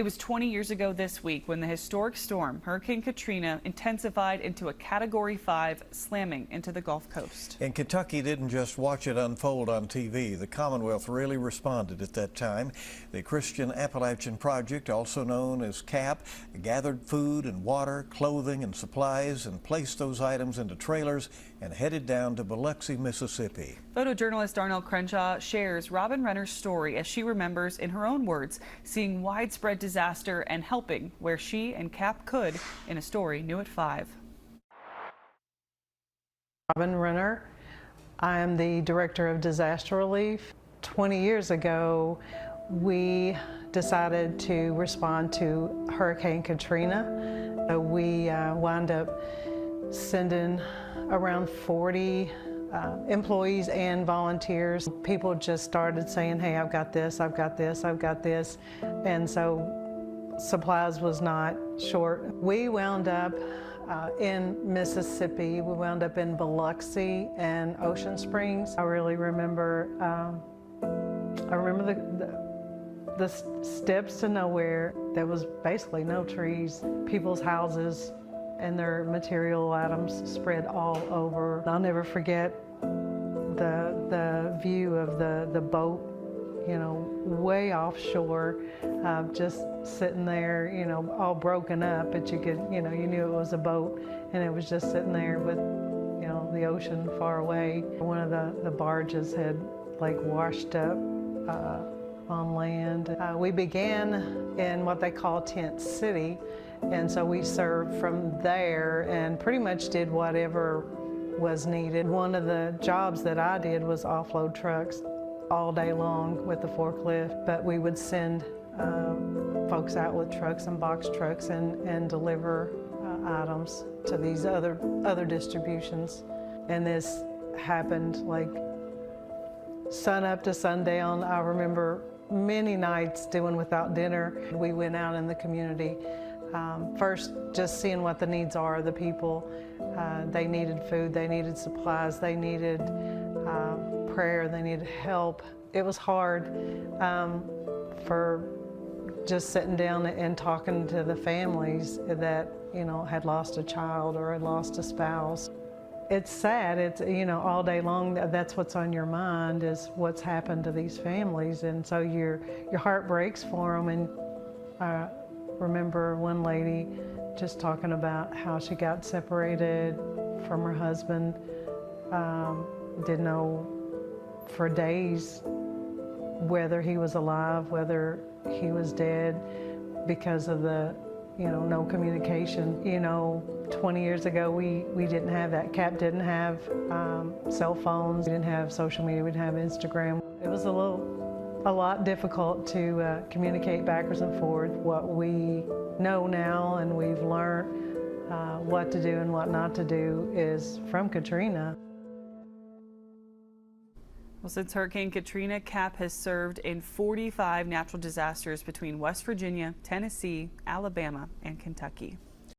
It was 20 years ago this week when the historic storm, Hurricane Katrina, intensified into a Category 5, slamming into the Gulf Coast. And Kentucky didn't just watch it unfold on TV. The Commonwealth really responded at that time. The Christian Appalachian Project, also known as CAP, gathered food and water, clothing and supplies and placed those items into trailers and headed down to Biloxi, Mississippi. Photojournalist Darnell Crenshaw shares Robin Renner's story as she remembers, in her own words, seeing widespread disaster and helping where she and CAP could in a story new at 5. Robin Renner. I am the Director of Disaster Relief. 20 years ago, we decided to respond to Hurricane Katrina. We wound up sending around 40 employees and volunteers. People just started saying, hey, I've got this, I've got this, I've got this. And so supplies was not short. We wound up in Mississippi. We wound up in Biloxi and Ocean Springs. I really remember, the steps to nowhere. There was basically no trees. People's houses and their material items spread all over. I'll never forget the view of the boat, you know, way offshore, just sitting there, you know, all broken up, but you could, you know, you knew it was a boat, and it was just sitting there with, you know, the ocean far away. One of the barges had like washed up on land. We began in what they call Tent City, and so we served from there and pretty much did whatever was needed. One of the jobs that I did was offload trucks all day long with the forklift, but we would send folks out with trucks and box trucks and deliver items to these other distributions. And this happened like sun up to sundown. I remember many nights doing without dinner. We went out in the community, first just seeing what the needs are of the people. They needed food, they needed supplies, they needed prayer, they needed help. It was hard for just sitting down and talking to the families that, you know, had lost a child or had lost a spouse. It's sad. It's, you know, all day long, that's what's on your mind is what's happened to these families. And so your heart breaks for them. And I remember one lady just talking about how she got separated from her husband, didn't know for days whether he was alive, whether he was dead, because of the, you know, no communication. You know, 20 years ago, we didn't have that. CAP didn't have cell phones. We didn't have social media. We didn't have Instagram. It was a lot difficult to communicate backwards and forwards. What we know now and we've learned what to do and what not to do is from Katrina. Well, since Hurricane Katrina, CAP has served in 45 natural disasters between West Virginia, Tennessee, Alabama, and Kentucky.